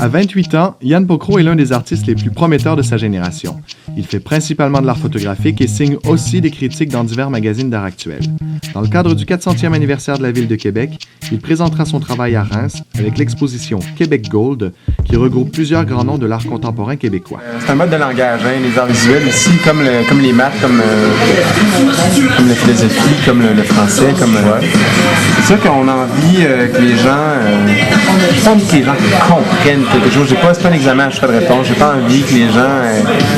À 28 ans, Yann Pocro est l'un des artistes les plus prometteurs de sa génération. Il fait principalement de l'art photographique et signe aussi des critiques dans divers magazines d'art actuel. Dans le cadre du 400e anniversaire de la Ville de Québec, il présentera son travail à Reims avec l'exposition Québec Gold, qui regroupe plusieurs grands noms de l'art contemporain québécois. C'est un mode de langage, hein, les arts visuels aussi, comme les maths, comme la philosophie, comme le français, C'est sûr qu'on a envie que les gens... j'ai pas envie que les gens comprennent quelque chose. C'est pas un examen à choix de réponse. J'ai pas envie que les gens...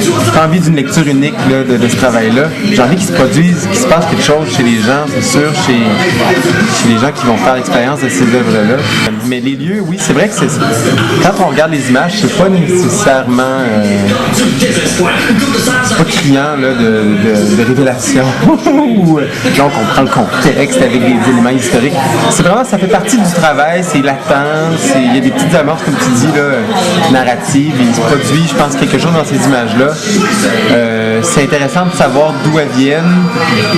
j'ai pas envie d'une lecture unique là, de ce travail-là. J'ai envie qu'il se produise, qu'il se passe quelque chose chez les gens, c'est sûr, chez les gens qui vont faire l'expérience de ces œuvres-là. Mais les lieux, oui, c'est vrai que quand on regarde les images, c'est pas nécessairement... c'est pas criant là, de révélation ou donc on prend le contexte avec des éléments historiques. C'est vraiment, ça fait partie du travail, c'est latent, il y a des petites amorces, comme tu dis, là, narratives, il se produit, je pense, quelque chose dans ces images-là. C'est intéressant de savoir d'où elles viennent,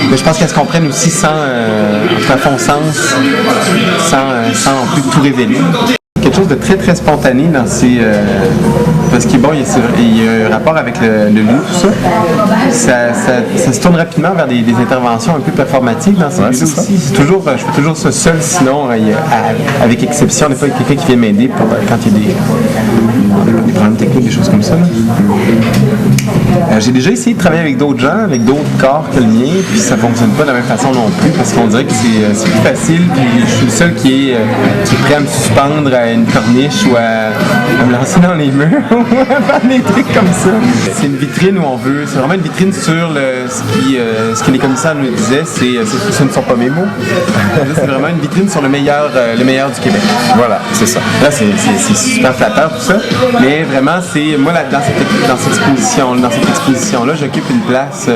mais je pense qu'elles se comprennent aussi sans fond sens, sans non plus tout révéler. Quelque chose de très très spontané dans ces... parce qu'il bon, il y a un rapport avec le lieu, tout ça. Ça se tourne rapidement vers des interventions un peu performatives dans ces lieux aussi. Je fais toujours ça seul, sinon, avec exception, il n'y a pas quelqu'un qui vient m'aider pour quand il y a des problèmes techniques, des choses comme ça. J'ai déjà essayé de travailler avec d'autres gens, avec d'autres corps que le mien, puis ça ne fonctionne pas de la même façon non plus, parce qu'on dirait que c'est plus facile, puis je suis le seul qui est prêt à me suspendre à une corniche ou à me lancer dans les murs, ou à faire des trucs comme ça. C'est une vitrine où on veut, c'est vraiment une vitrine sur ce que les commissaires nous disaient, ce ne sont pas mes mots. C'est vraiment une vitrine sur le meilleur du Québec. Voilà, c'est ça. Là, c'est super flatteur tout ça, mais vraiment, c'est moi là, dans cette exposition-là, j'occupe une place,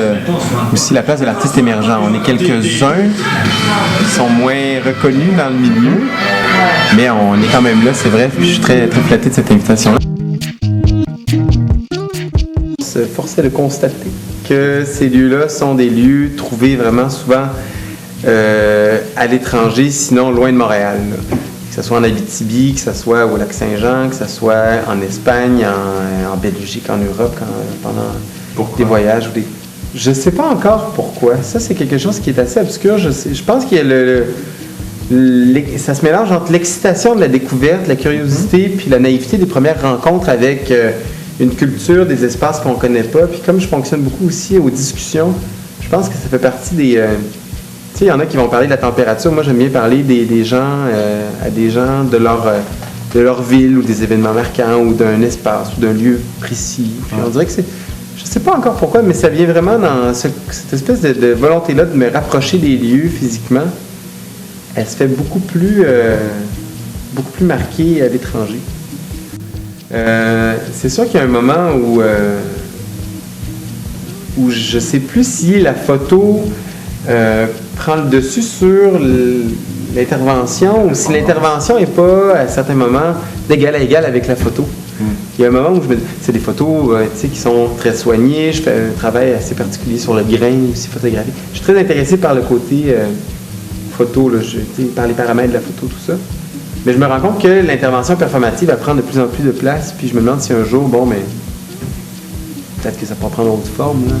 aussi la place de l'artiste émergent. On est quelques-uns qui sont moins reconnus dans le milieu, mais on est quand même là, c'est vrai, puis je suis très, très flatté de cette invitation-là. Se forcer de constater que ces lieux-là sont des lieux trouvés vraiment souvent à l'étranger, sinon loin de Montréal. Là. Que ce soit en Abitibi, que ce soit au Lac-Saint-Jean, que ce soit en Espagne, en Belgique, en Europe, pendant des voyages. Je ne sais pas encore pourquoi. Ça, c'est quelque chose qui est assez obscur. Je pense qu'il y a ça se mélange entre l'excitation de la découverte, la curiosité, puis la naïveté des premières rencontres avec une culture, des espaces qu'on ne connaît pas. Puis comme je fonctionne beaucoup aussi aux discussions, je pense que ça fait partie des... Tu sais, il y en a qui vont parler de la température. Moi, j'aime bien parler des gens, à des gens de leur ville ou des événements marquants ou d'un espace ou d'un lieu précis. Puis on dirait que je ne sais pas encore pourquoi, mais ça vient vraiment dans cette espèce de volonté-là de me rapprocher des lieux physiquement. Elle se fait beaucoup plus marquée à l'étranger. C'est sûr qu'il y a un moment où je ne sais plus si la photo prend le dessus sur l'intervention ou si l'intervention n'est pas, à certains moments, d'égal à égal avec la photo. Il y a un moment où c'est des photos qui sont très soignées. Je fais un travail assez particulier sur le grain aussi photographique. Je suis très intéressé par le côté photo, là, par les paramètres de la photo, tout ça. Mais je me rends compte que l'intervention performative va prendre de plus en plus de place. Puis je me demande si un jour, peut-être que ça pourra prendre autre forme. Là.